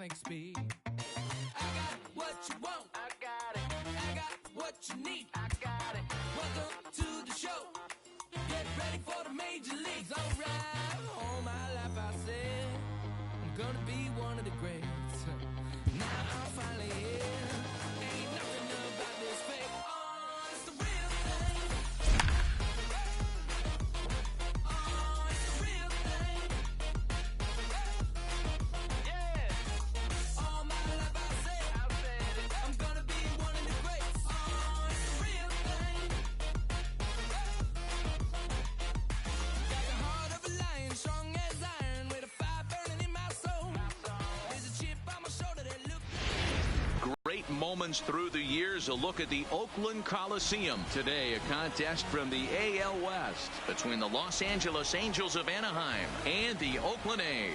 supersonic speed. I got what you want. I got it. I got what you need. I got it. Welcome to the show. Get ready for the major leagues. Alright. All my life I said I'm gonna be one of the greats. Now I'm finally here. Ain't nothing about this fake. Oh, it's the real thing. Oh, it's the real thing. Yeah. All my life I said it. I'm gonna be one of the greats. Oh, it's the real thing. Got the heart of a lion, strong as iron, with a fire burning in my soul. There's a chip on my shoulder that looks. Great moments through the years. A look at the Oakland Coliseum. Today, a contest from the AL West between the Los Angeles Angels of Anaheim and the Oakland A's.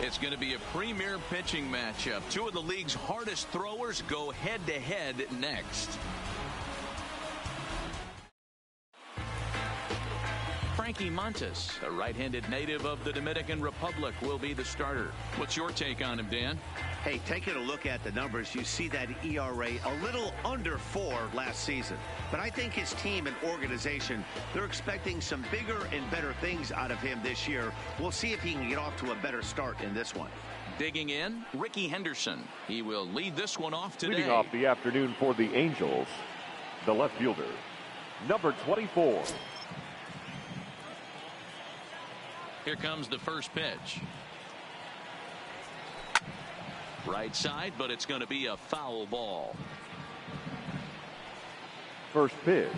It's going to be a premier pitching matchup. Two of the league's hardest throwers go head-to-head next. Frankie Montes, a right-handed native of the Dominican Republic, will be the starter. What's your take on him, Dan? Hey, taking a look at the numbers, you see that ERA a little under 4 last season. But I think his team and organization, they're expecting some bigger and better things out of him this year. We'll see if he can get off to a better start in this one. Digging in, Ricky Henderson. He will lead this one off today. Leading off the afternoon for the Angels, the left fielder, number 24. Here comes the first pitch. Right side, but it's going to be a foul ball. First pitch,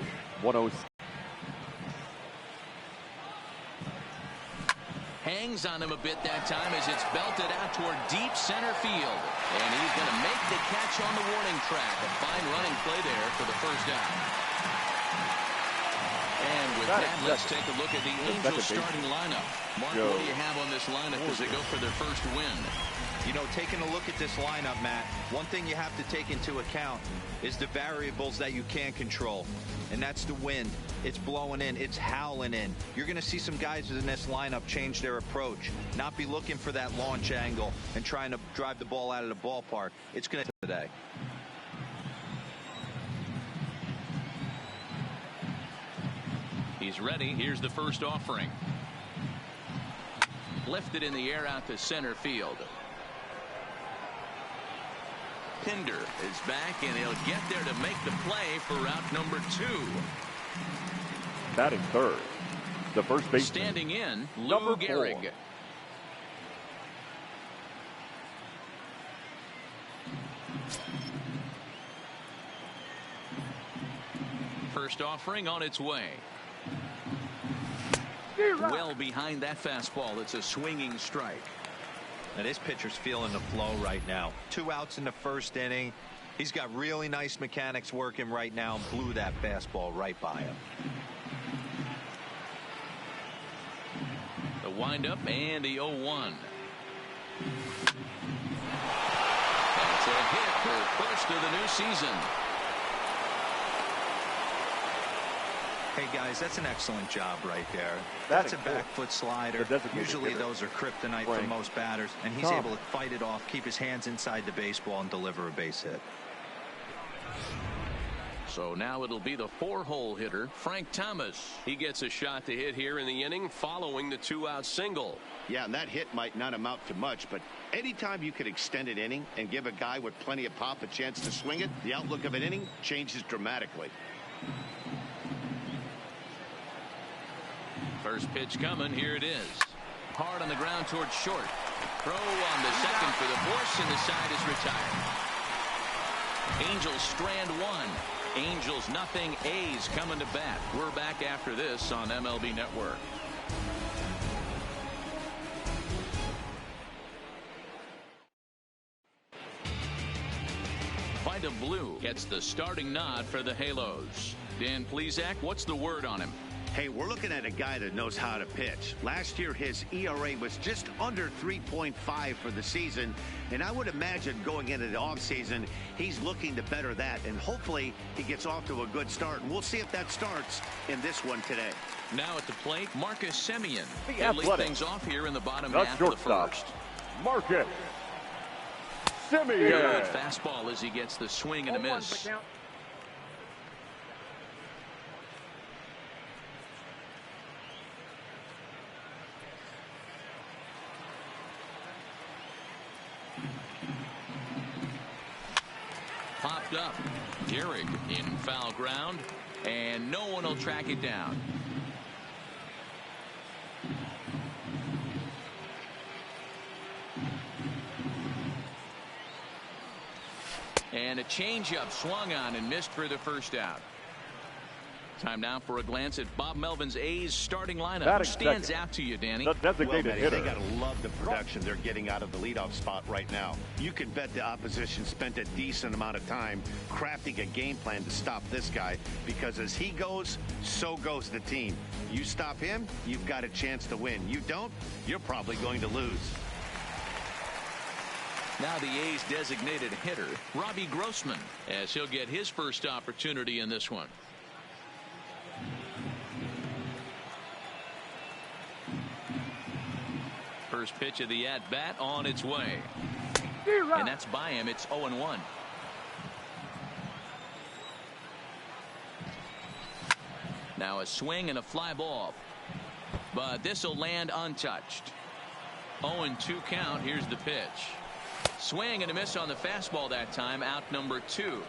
106. Hangs on him a bit that time as it's belted out toward deep center field. And he's going to make the catch on the warning track. A fine running play there for the first out. And with that, let's take a look at the Angels starting lineup. Mark, what do you have on this lineup as they go for their first win? You know, taking a look at this lineup, Matt, one thing you have to take into account is the variables that you can't control. And that's the wind. It's blowing in. It's howling in. You're going to see some guys in this lineup change their approach, not be looking for that launch angle and trying to drive the ball out of the ballpark. It's going to today. He's ready. Here's the first offering. Lifted in the air out to center field. Pinder is back, and he'll get there to make the play for route number 2. Batting third, the first baseman. Standing in, Lou Gehrig. First offering on its way. Well behind that fastball. It's a swinging strike. Now this pitcher's feeling the flow right now. 2 outs in the first inning. He's got really nice mechanics working right now and blew that fastball right by him. The windup and the 0-1. That's a hit for first of the new season. Hey guys, that's an excellent job right there. That's a back foot slider. Usually those are kryptonite for most batters, and he's able to fight it off, keep his hands inside the baseball, and deliver a base hit. So now it'll be the 4-hole hitter, Frank Thomas. He gets a shot to hit here in the inning following the 2-out single. Yeah, and that hit might not amount to much, but anytime you can extend an inning and give a guy with plenty of pop a chance to swing it, the outlook of an inning changes dramatically. First pitch coming. Here it is. Hard on the ground towards short. Throw on the second for the force, and the side is retired. Angels strand 1. Angels nothing. A's coming to bat. We're back after this on MLB Network. Vida Blue gets the starting nod for the Halos. Dan Plesac, what's the word on him? Hey, we're looking at a guy that knows how to pitch. Last year, his ERA was just under 3.5 for the season, and I would imagine going into the offseason, he's looking to better that, and hopefully he gets off to a good start. And we'll see if that starts in this one today. Now at the plate, Marcus Semien. The He'll lead Athletic. things off here in the bottom The half of the shortstop, first. Marcus Good fastball as he gets the swing and a miss. Popped up. Gehrig in foul ground, and no one will track it down. And a changeup swung on and missed for the first out. Time now for a glance at Bob Melvin's A's starting lineup. Who stands out to you, Danny? The designated hitter. They got to love the production they're getting out of the leadoff spot right now. You can bet the opposition spent a decent amount of time crafting a game plan to stop this guy, because as he goes, so goes the team. You stop him, you've got a chance to win. You don't, you're probably going to lose. Now the A's designated hitter, Robbie Grossman, as he'll get his first opportunity in this one. First pitch of the at-bat on its way. And that's by him. It's 0-1. Now a swing and a fly ball. But this will land untouched. 0-2 count. Here's the pitch. Swing and a miss on the fastball that time. Out number 2.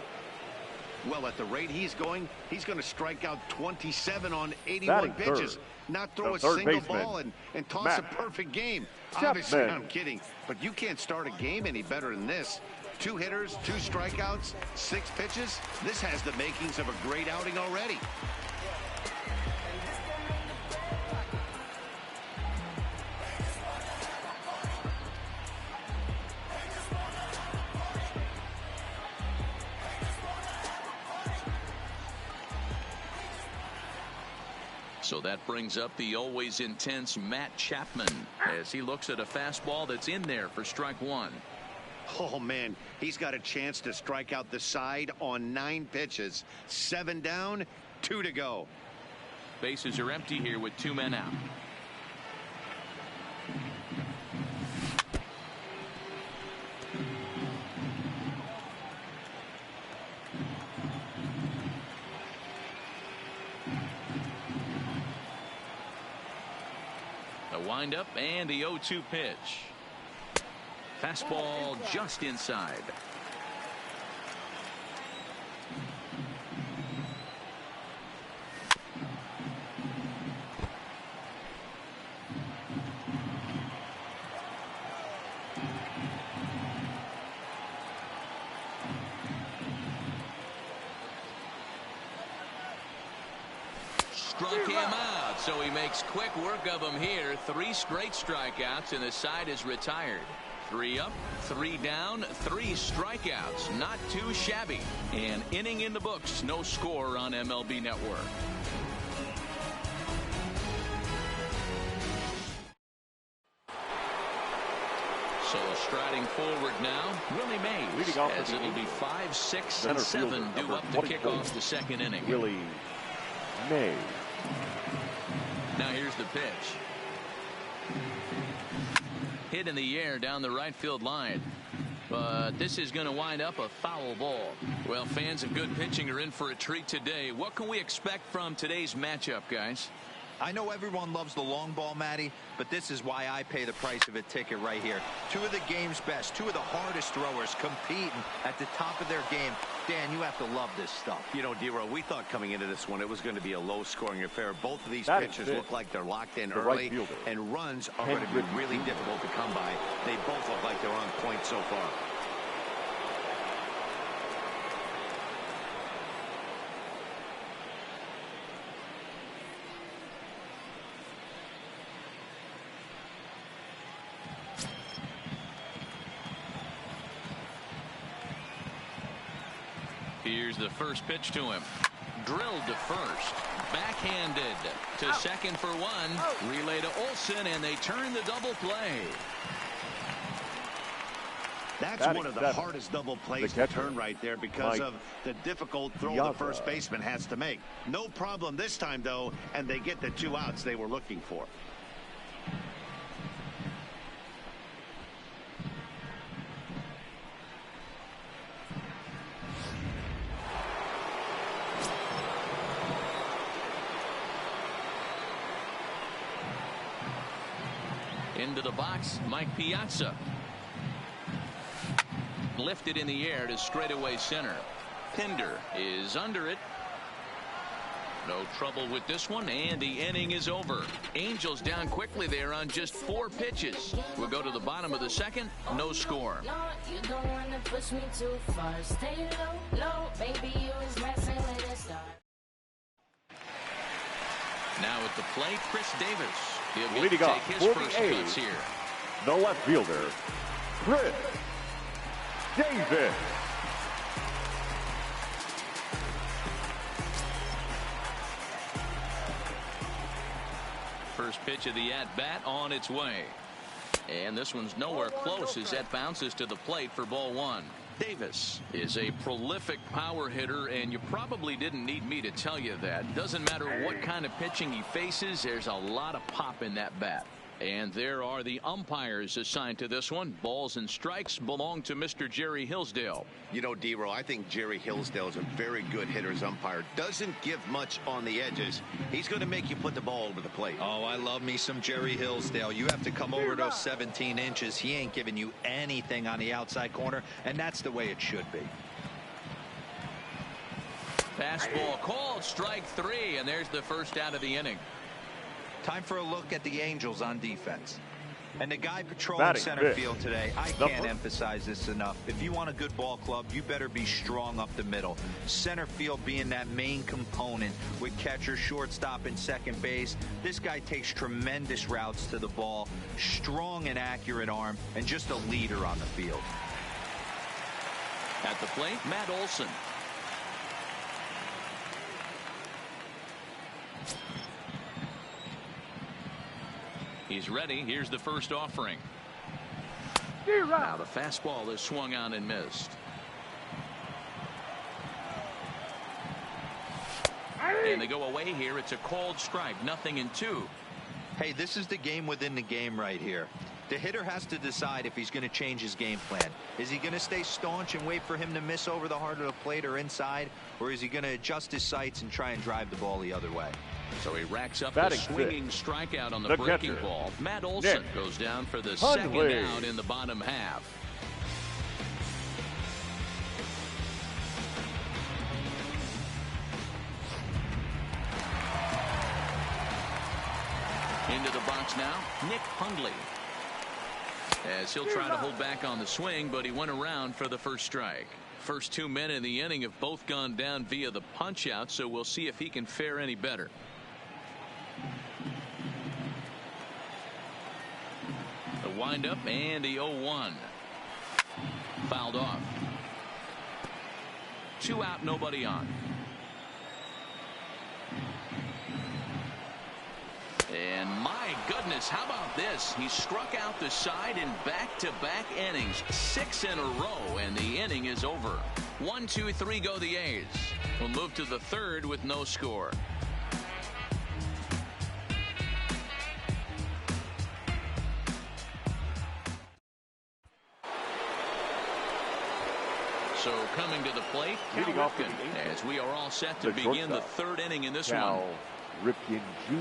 Well, at the rate he's going to strike out 27 on 81 pitches. Not throw a single ball and toss a perfect game. Obviously, I'm kidding, but you can't start a game any better than this. 2 hitters, 2 strikeouts, 6 pitches. This has the makings of a great outing already. So that brings up the always intense Matt Chapman as he looks at a fastball that's in there for strike 1. Oh, man, he's got a chance to strike out the side on 9 pitches. 7 down, 2 to go. Bases are empty here with 2 men out. Wind up and the 0-2 pitch. Fastball just inside. Struck him out, so he makes quick work of him here. 3 straight strikeouts, and the side is retired. 3 up, 3 down, 3 strikeouts. Not too shabby. An inning in the books. No score on MLB Network. So striding forward now, Willie Mays, as it'll be 5, 6, and 7 due up to kick off the second inning. Willie Mays. Now here's the pitch. Hit in the air down the right field line. But this is going to wind up a foul ball. Well, fans of good pitching are in for a treat today. What can we expect from today's matchup, guys? I know everyone loves the long ball, Matty, but this is why I pay the price of a ticket right here. 2 of the game's best, 2 of the hardest throwers competing at the top of their game. Dan, you have to love this stuff. You know, D-Row, we thought coming into this one it was going to be a low-scoring affair. Both of these pitchers look like they're locked in early, and runs are going to be really difficult to come by. They both look like they're on point so far. Here's the first pitch to him. Drilled to first. Backhanded to second for 1. Relay to Olsen, and they turn the double play. That's one of the hardest double plays to turn right there because of the difficult throw the first baseman has to make. No problem this time, though, and they get the 2 outs they were looking for. Into the box, Mike Piazza. Lifted in the air to straightaway center. Pinder is under it. No trouble with this one, and the inning is over. Angels down quickly there on just 4 pitches. We'll go to the bottom of the second. No score. You don't want to push me too far. Stay low, low. Baby, you was messing with a star. Now at the plate, Chris Davis. He'll get Leading to off take his for first the A's, cuts here. the left fielder, Chris Davis. First pitch of the at-bat on its way. And this one's nowhere close as that bounces to the plate for ball 1. Davis is a prolific power hitter, and you probably didn't need me to tell you that. Doesn't matter what kind of pitching he faces, there's a lot of pop in that bat. And there are the umpires assigned to this one. Balls and strikes belong to Mr. Jerry Hillsdale. You know, D-Row, I think Jerry Hillsdale is a very good hitter's umpire. Doesn't give much on the edges. He's going to make you put the ball over the plate. Oh, I love me some Jerry Hillsdale. You have to come over those 17 inches. He ain't giving you anything on the outside corner, and that's the way it should be. Fastball called, strike 3, and there's the first out of the inning. Time for a look at the Angels on defense. And the guy patrolling Batting center fifth, field today, I can't emphasize this enough. If you want a good ball club, you better be strong up the middle. Center field being that main component with catcher, shortstop, and second base. This guy takes tremendous routes to the ball, strong and accurate arm, and just a leader on the field. At the plate, Matt Olson. He's ready. Here's the first offering. Now the fastball is swung on and missed. And they go away here. It's a called strike. 0-2. Hey, this is the game within the game right here. The hitter has to decide if he's going to change his game plan. Is he going to stay staunch and wait for him to miss over the heart of the plate or inside? Or is he going to adjust his sights and try and drive the ball the other way? So he racks up Batting the swinging strikeout on the the breaking catcher, ball. Matt Olson Nick goes down for the Hundley. second out in the bottom half. Into the box now, Nick Hundley. As he'll try to hold back on the swing, but he went around for the first strike. First 2 men in the inning have both gone down via the punch out, so we'll see if he can fare any better. The windup and the 0-1. Fouled off. 2 out, nobody on. And my goodness, how about this? He struck out the side in back-to-back innings, 6 in a row, and the inning is over. 1, 2, 3 go the A's. We'll move to the third with no score. So coming to the plate, Cal Leading off Ripken, for the Angels, as we are all set to the begin the shortstop, third inning in this Cal one. Ripken Jr.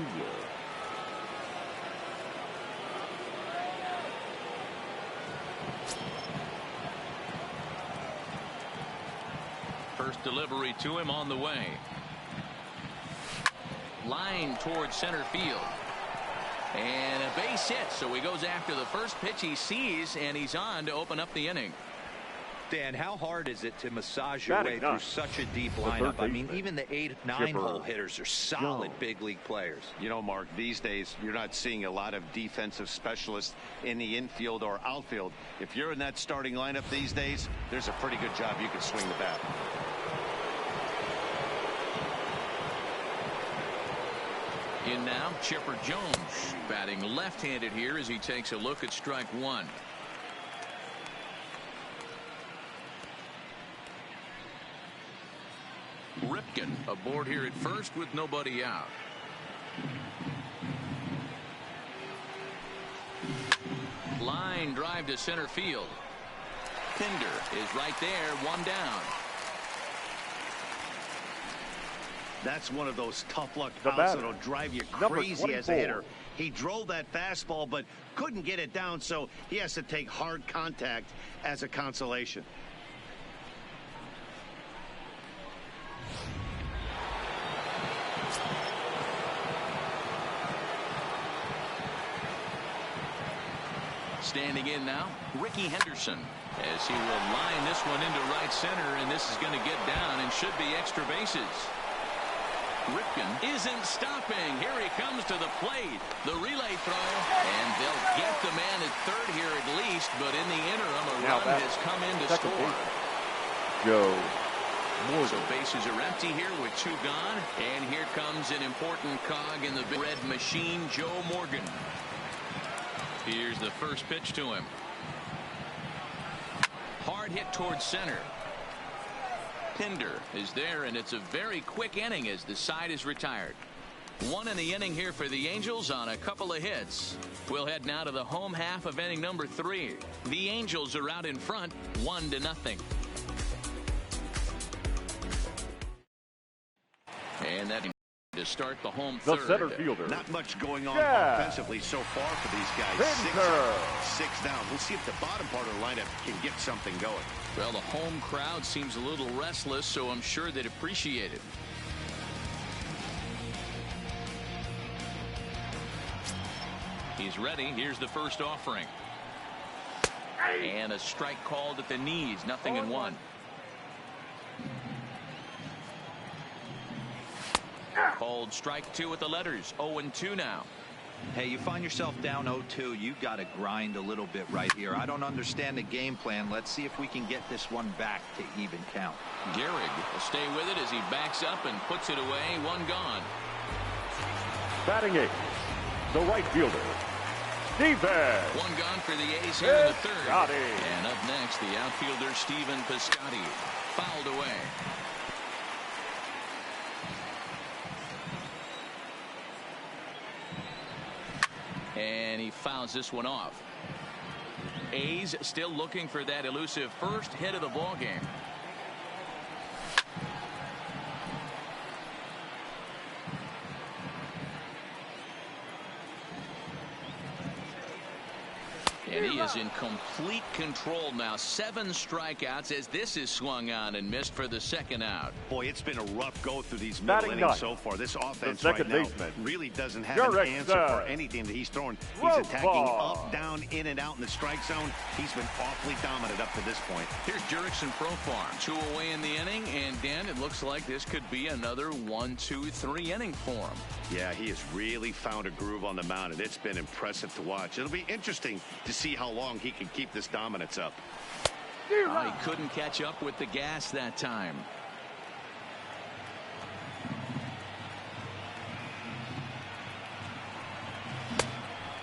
First delivery to him on the way. Line towards center field. And a base hit, so he goes after the first pitch he sees, and he's on to open up the inning. Dan, how hard is it to massage your Batting way through ninth, such a deep the lineup? third I mean, baseman, even the 8, 9 hole Chipper hitters are solid Jones. big league players. You know, Mark, these days you're not seeing a lot of defensive specialists in the infield or outfield. If you're in that starting lineup these days, there's a pretty good job you can swing the bat. In now, Chipper Jones, batting left-handed here as he takes a look at strike 1. Ripken aboard here at first with nobody out. Line drive to center field. Pinder is right there, 1 down. That's one of those tough luck The outs batter, that'll drive you number crazy as a 24, hitter. He drove that fastball but couldn't get it down, so he has to take hard contact as a consolation. Standing in now, Ricky Henderson, as he will line this one into right center, and this is going to get down and should be extra bases. Ripken isn't stopping. Here he comes to the plate. The relay throw, and they'll get the man at third here at least, but in the interim, a run has come in to score. Joe Morgan. So bases are empty here with 2 gone, and here comes an important cog in the big red machine, Joe Morgan. Here's the first pitch to him. Hard hit towards center. Pinder is there, and it's a very quick inning as the side is retired. 1 in the inning here for the Angels on a couple of hits. We'll head now to the home half of inning number 3. The Angels are out in front, 1-0. And that to start the home The third. center fielder. Not much going on Yeah. offensively so far for these guys. 6 down. We'll see if the bottom part of the lineup can get something going. Well, the home crowd seems a little restless, so I'm sure they'd appreciate it. He's ready. Here's the first offering. And a strike called at the knees. 0-1. Called strike 2 with the letters. 0-2 now. Hey, you find yourself down 0-2. You got to grind a little bit right here. I don't understand the game plan. Let's see if we can get this one back to even count. Gehrig will stay with it as he backs up and puts it away. 1 gone. Batting 8, the right fielder, Steven. 1 gone for the A's here in the third. Piscotty. And up next, the outfielder Stephen Piscotty. Fouled away. And he fouls this one off. A's still looking for that elusive first hit of the ball game. And he is in complete control now. 7 strikeouts as this is swung on and missed for the second out. Boy, it's been a rough go through these middle innings so far. This offense right now really doesn't have an answer for anything that he's throwing. He's attacking up, down, in and out in the strike zone. He's been awfully dominant up to this point. Here's Jurickson Profar. 2 away in the inning, and Dan, it looks like this could be another 1-2-3 inning for him. Yeah, he has really found a groove on the mound, and it's been impressive to watch. It'll be interesting to see how long he can keep this dominance up. He couldn't catch up with the gas that time.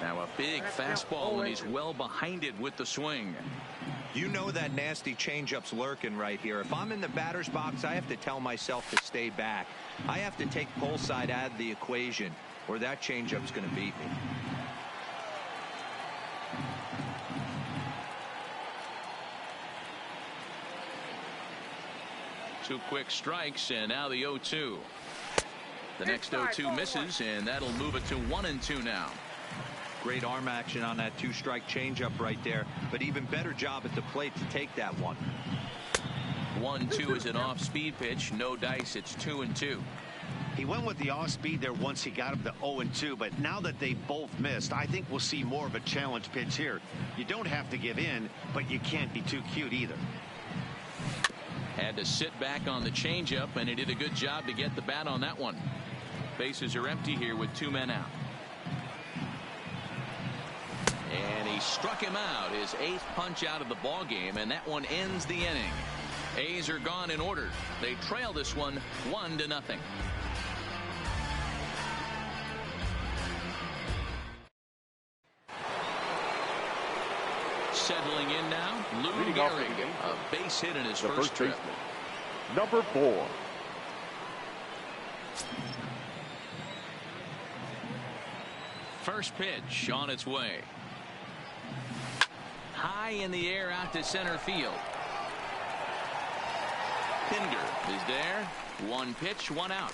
Now a big fastball, and he's well behind it with the swing. You know that nasty changeup's lurking right here. If I'm in the batter's box, I have to tell myself to stay back. I have to take pull side out of the equation, or that changeup's going to beat me. 2 quick strikes, and now the 0-2. The next 0-2 misses, and that'll move it to 1-2 now. Great arm action on that 2-strike changeup right there, but even better job at the plate to take that one. 1-2 is an off-speed pitch. No dice. It's 2-2. He went with the off-speed there once he got him to 0-2, but now that they both missed, I think we'll see more of a challenge pitch here. You don't have to give in, but you can't be too cute either. Had to sit back on the changeup, and he did a good job to get the bat on that one. Bases are empty here with 2 men out. And he struck him out, his 8th punch out of the ball game, and that one ends the inning. A's are gone in order. They trail this one 1-0. Settling in now, Lou Gehrig, a base hit in his first trip. Baseman, number 4. First pitch on its way. High in the air out to center field. Pinder is there. 1 pitch, 1 out.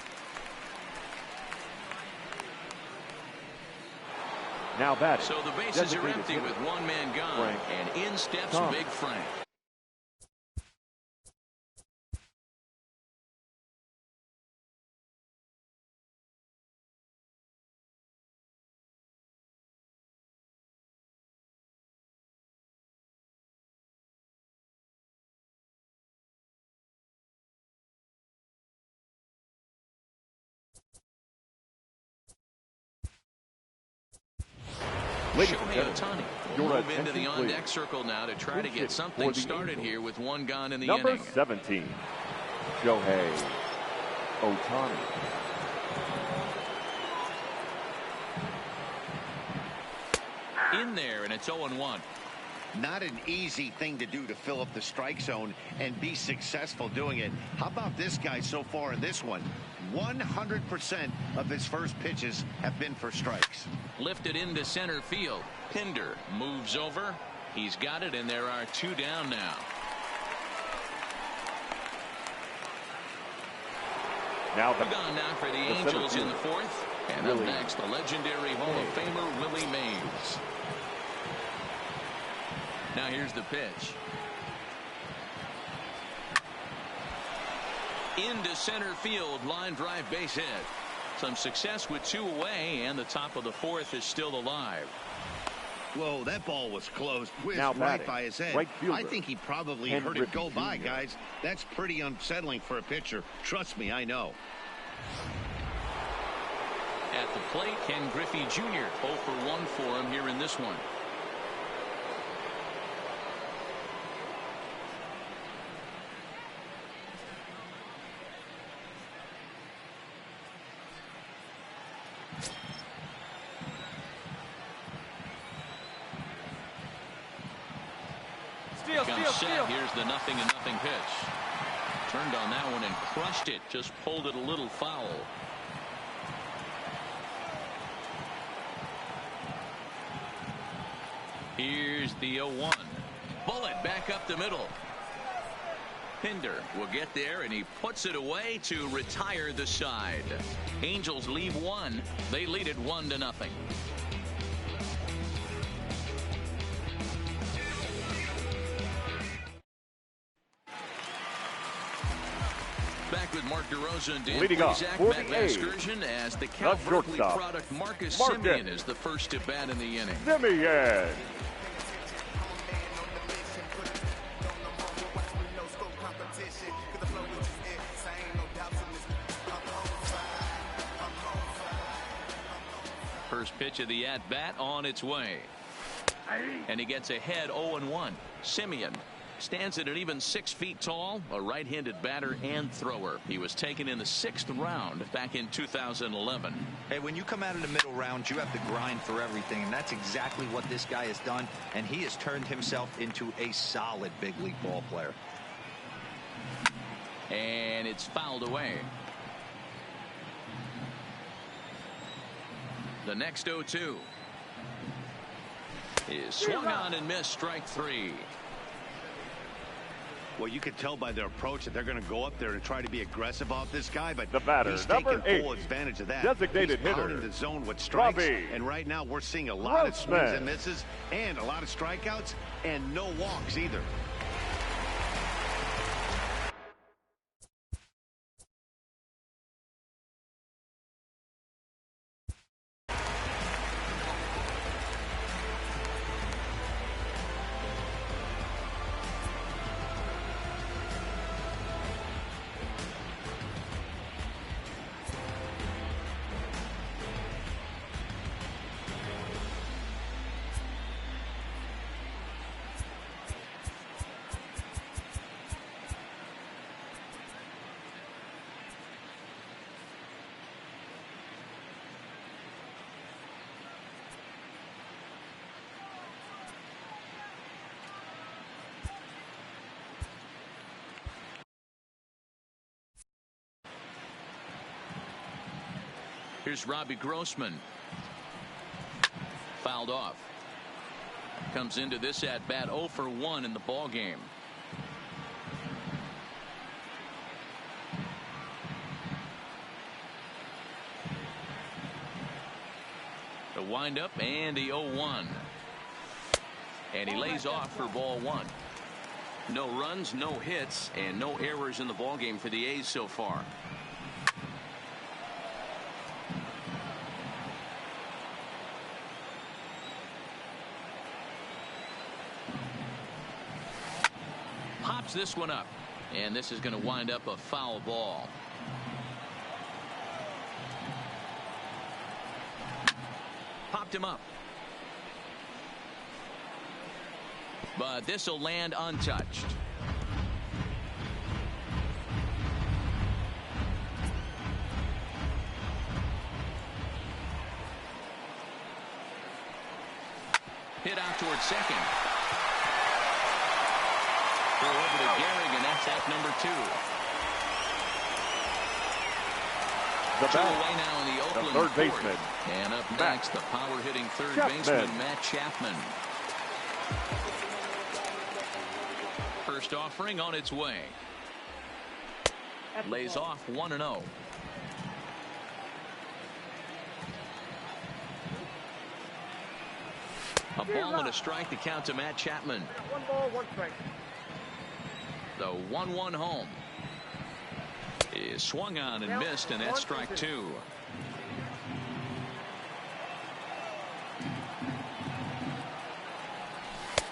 Now batting. So the bases are designated empty hitter, with one man gone, Frank. and in steps Tuff. Big Frank. Ladies and Shohei gentlemen, Ohtani your will move into the attention, on-deck please. circle now to try to Pitch get it something for the started Angels. here with one gone in the Number inning. 17, Shohei Ohtani. In there, and it's 0-1. Not an easy thing to do to fill up the strike zone and be successful doing it. How about this guy so far in this one? 100% of his first pitches have been for strikes. Lifted into center field. Pinder moves over. He's got it, and there are two down now. Now Two gone now for the center Angels in the fielder. fourth. And Willie up next, the legendary Hall of Famer Willie Mays. Now here's the pitch. Into center field, line drive, base hit. Some success with two away, and the top of the fourth is still alive. Whoa, that ball was close. Whizzed Now right batting, by his head. right fielder, I think he probably Ken heard it Griffey go by, Jr. guys. That's pretty unsettling for a pitcher. Trust me, I know. At the plate, Ken Griffey Jr. 0 for 1 for him here in this one. Set. Here's the 0-0 pitch. Turned on that one and crushed it. Just pulled it a little foul. Here's the 0-1. Bullet back up the middle. Pinder will get there, and he puts it away to retire the side. Angels leave one. They lead it 1-0. Back with Mark DeRosa and Dan Leading off Plesac, for Matt the Van A's, Excursion, as the Cal the Berkeley shortstop, product Marcus Marcus Semien is the first to bat in the inning. Semien. First pitch of the at-bat on its way. And he gets ahead 0-1. Semien stands at an even 6 feet tall, a right-handed batter and thrower. He was taken in the 6th round back in 2011. Hey, when you come out of the middle rounds, you have to grind for everything, and that's exactly what this guy has done, and he has turned himself into a solid big league ball player. And it's fouled away. The next 0-2 is swung on and missed, strike 3. Well, you can tell by their approach that they're going to go up there and try to be aggressive off this guy, but The batter, he's number taking 8, full advantage of that. designated He's hitter, pounding the zone with strikes, Robbie and right now we're seeing a lot of swings Grossman. and misses and a lot of strikeouts and no walks either. Here's Robbie Grossman. Fouled off. Comes into this at bat 0 for 1 in the ball game. The windup and the 0-1. And he lays off for ball 1. No runs, no hits, and no errors in the ballgame for the A's so far. Pops this one up, and this is going to wind up a foul ball. Popped him up. But this will land untouched. Hit out towards second. Throw over to Gehrig, and that's out number 2. The Two back, away now in the Oakland third fourth. baseman. And up next, the power-hitting third Chapman. baseman, Matt Chapman. First offering on its way. Lays off 1-0. A ball and a strike to count to Matt Chapman. 1 ball, 1 strike. The 1-1 home is swung on and missed, and that's strike 2.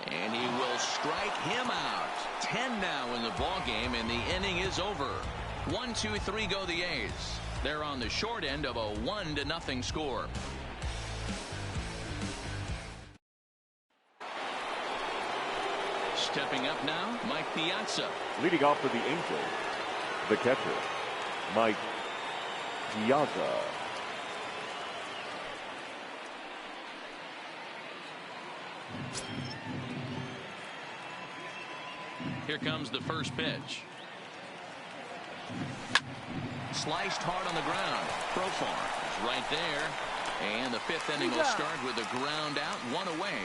And he will strike him out. 10 now in the ball game, and the inning is over. 1, 2, 3 go the A's. They're on the short end of a 1-0 score. Stepping up now, Mike Piazza. Leading off for the Angels, the catcher, Mike Piazza. Here comes the first pitch. Sliced hard on the ground. Profar is right there. And the 5th inning will start with a ground out, 1 away.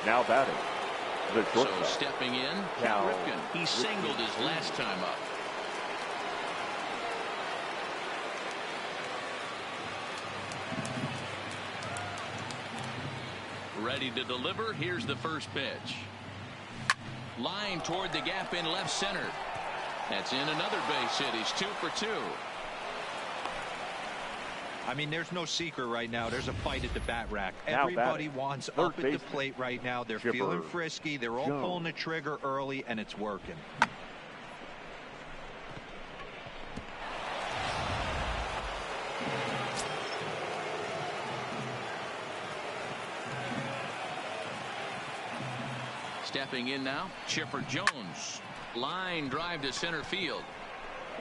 Now batting, the shortstop. So stepping in, Cal Ripken. He singled his last time up. Ready to deliver. Here's the first pitch. Line toward the gap in left center. That's in another base hit. He's 2 for 2. I mean, there's no secret right now. There's a fight at the bat rack. Now Everybody batting, wants third up at the baseman, plate right now. They're Chipper feeling frisky. They're all Jones. pulling the trigger early, and it's working. Stepping in now, Chipper Jones. Line drive to center field.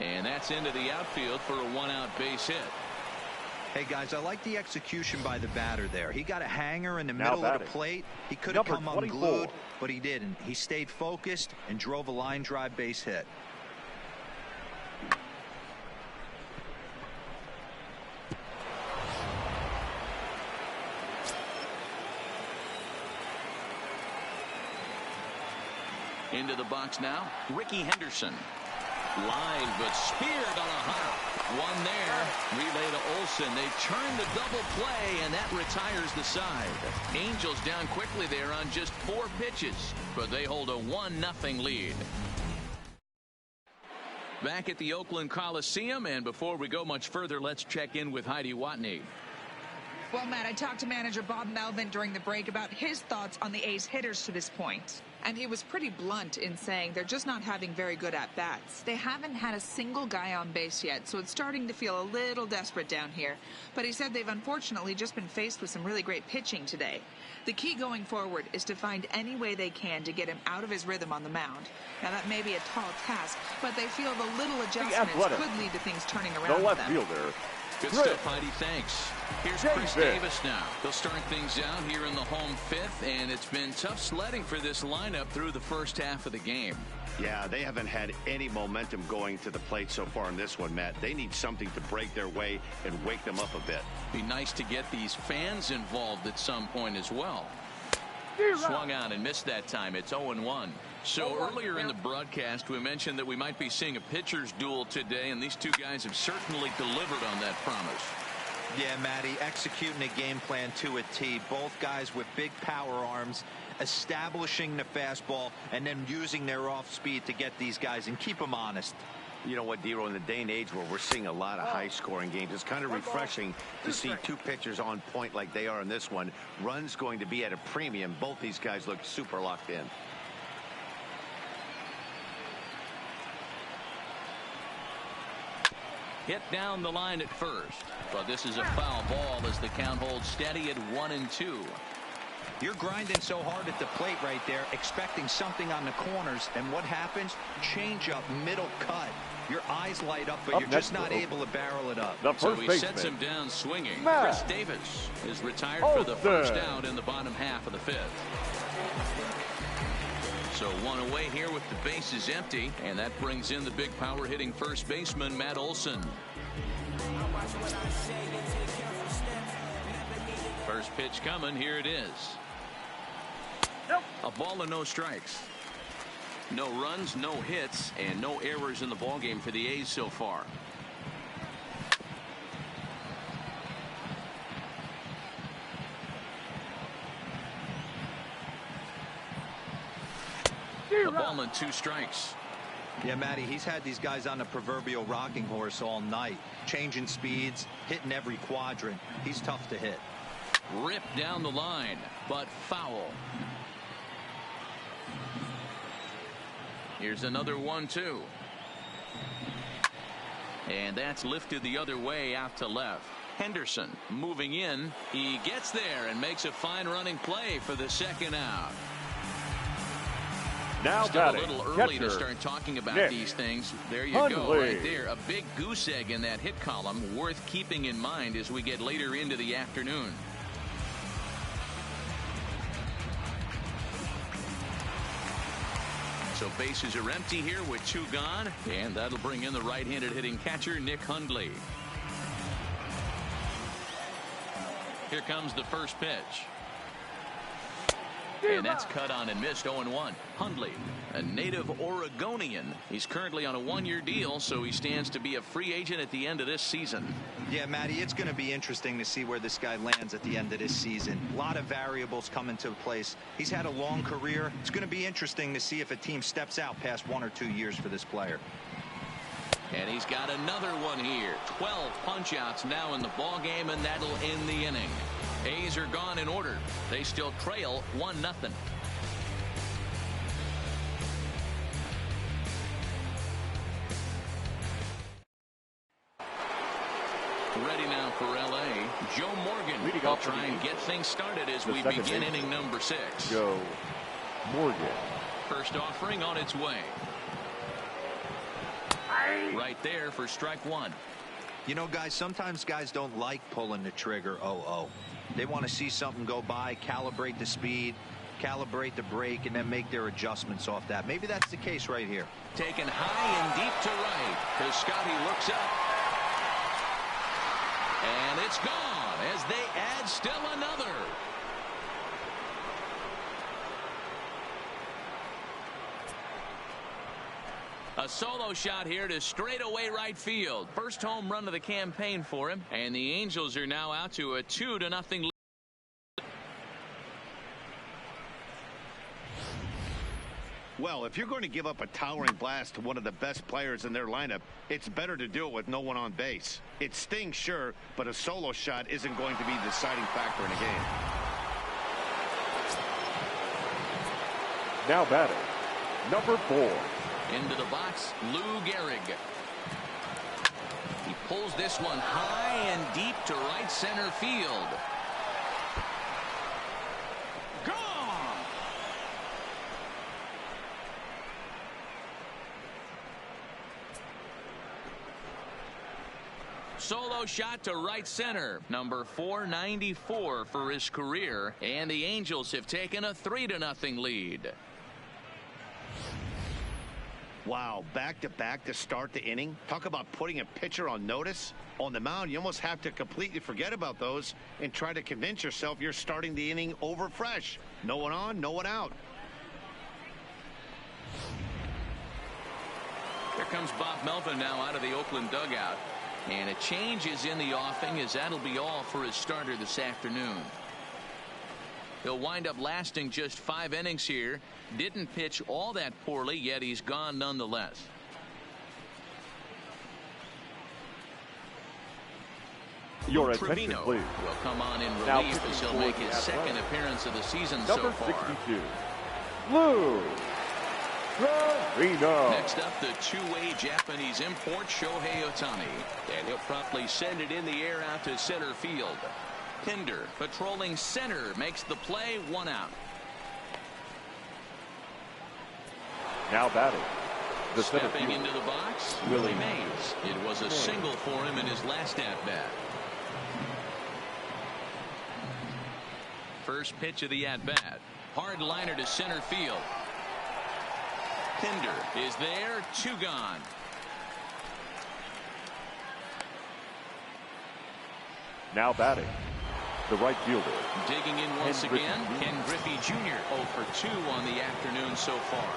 And that's into the outfield for a 1-out base hit. Hey, guys, I like the execution by the batter there. He got a hanger in the middle of the plate. He could have come unglued, but he didn't. He stayed focused and drove a line drive base hit. Into the box now, Ricky Henderson. Line, but speared on a hop. One there. Relay to Olsen. They turn the double play, and that retires the side. Angels down quickly there on just 4 pitches, but they hold a 1-0 lead. Back at the Oakland Coliseum, and before we go much further, let's check in with Heidi Watney. Well, Matt, I talked to manager Bob Melvin during the break about his thoughts on the A's hitters to this point. And he was pretty blunt in saying they're just not having very good at-bats. They haven't had a single guy on base yet, so it's starting to feel a little desperate down here. But he said they've unfortunately just been faced with some really great pitching today. The key going forward is to find any way they can to get him out of his rhythm on the mound. Now, that may be a tall task, but they feel the little adjustments could lead to things turning around The left for them. fielder. Good stuff, Heidi. Thanks. Here's Chris Davis now. They'll start things out here in the home 5th, and it's been tough sledding for this lineup through the first half of the game. Yeah, they haven't had any momentum going to the plate so far in this one, Matt. They need something to break their way and wake them up a bit. Be nice to get these fans involved at some point as well. Swung on and missed that time. It's 0-1. So earlier in the broadcast, we mentioned that we might be seeing a pitcher's duel today, and these two guys have certainly delivered on that promise. Yeah, Matty, executing a game plan to a T. Both guys with big power arms, establishing the fastball, and then using their off speed to get these guys and keep them honest. You know what, Dero, in the day and age where we're seeing a lot of high-scoring games, it's kind of refreshing to see two pitchers on point like they are in this one. Runs going to be at a premium. Both these guys look super locked in. Hit down the line at first, but this is a foul ball as the count holds steady at 1-2. You're grinding so hard at the plate right there, expecting something on the corners, and what happens? Change up, middle cut. Your eyes light up, but you're just not able to barrel it up. So he sets him down swinging. Chris Davis is retired for the first out in the bottom half of the fifth. So one away here with the bases empty, and that brings in the big power hitting first baseman Matt Olson. First pitch coming, here it is. A ball and no strikes. No runs, no hits, and no errors in the ballgame for the A's so far. A ball and 2 strikes. Yeah, Matty, he's had these guys on the proverbial rocking horse all night, changing speeds, hitting every quadrant. He's tough to hit. Ripped down the line, but foul. Here's another 1-2. And that's lifted the other way out to left. Henderson moving in. He gets there and makes a fine running play for the second out. Now Still a little early to start talking about these things. There you go, right there. A big goose egg in that hit column, worth keeping in mind as we get later into the afternoon. So bases are empty here with 2 gone, and that'll bring in the right-handed hitting catcher Nick Hundley. Here comes the first pitch. And that's cut on and missed. 0-1. Hundley, a native Oregonian. He's currently on a 1-year deal, so he stands to be a free agent at the end of this season. Yeah, Matty, it's going to be interesting to see where this guy lands at the end of this season. A lot of variables come into place. He's had a long career. It's going to be interesting to see if a team steps out past 1 or 2 years for this player. And he's got another one here. 12 punch-outs now in the ballgame, and that'll end the inning. A's are gone in order. They still trail 1-0. Ready now for L.A. Joe Morgan will try and get things started as we begin inning number 6. Joe Morgan. First offering on its way. Right there for strike 1. You know, guys, sometimes guys don't like pulling the trigger. They want to see something go by, calibrate the speed, calibrate the brake, and then make their adjustments off that. Maybe that's the case right here. Taken high and deep to right as Scotty looks up. And it's gone as they add still another. A solo shot here to straightaway right field. First home run of the campaign for him, and the Angels are now out to a 2-0 lead. Well, if you're going to give up a towering blast to one of the best players in their lineup, it's better to do it with no one on base. It stings, sure, but a solo shot isn't going to be the deciding factor in a game. Now batting, number 4. Into the box, Lou Gehrig. He pulls this one high and deep to right center field. Gone! Solo shot to right center. Number 494 for his career. And the Angels have taken a 3-0 lead. Wow, back-to-back to start the inning. Talk about putting a pitcher on notice. On the mound, you almost have to completely forget about those and try to convince yourself you're starting the inning over fresh. No one on, no one out. Here comes Bob Melvin now out of the Oakland dugout. And a change is in the offing, as that'll be all for his starter this afternoon. He'll wind up lasting just 5 innings here. Didn't pitch all that poorly, yet he's gone nonetheless. Your attention, Trevino please. will come on in Now relief as he'll pitching make for his the second Athletics. appearance of the season Number so far. 62, Lou Trevino. Next up, the two-way Japanese import Shohei Ohtani, and he'll promptly send it in the air out to center field. Pinder patrolling center makes the play, 1 out. Now batting, the center Stepping fielder, into the box, Willie Willie Mays. It was a single for him in his last at-bat. First pitch of the at-bat. Hard liner to center field. Pinder is there, 2 gone. now batting, the right fielder. Digging in once Ken Griffey again, Jr. Ken Griffey Jr. 0 for 2 on the afternoon so far.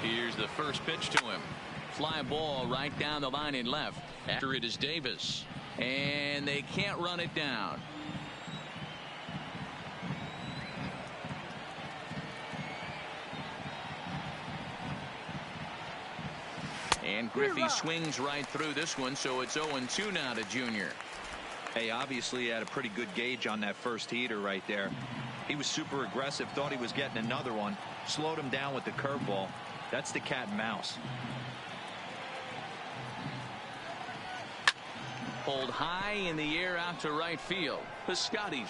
Here's the first pitch to him. Fly ball right down the line in left. After it is Davis. And they can't run it down. And Griffey swings right through this one, so it's 0-2 now to Junior. Hey, obviously he had a pretty good gauge on that first heater right there. He was super aggressive, thought he was getting another one, slowed him down with the curveball. That's the cat and mouse. Pulled high in the air out to right field. Piscotty's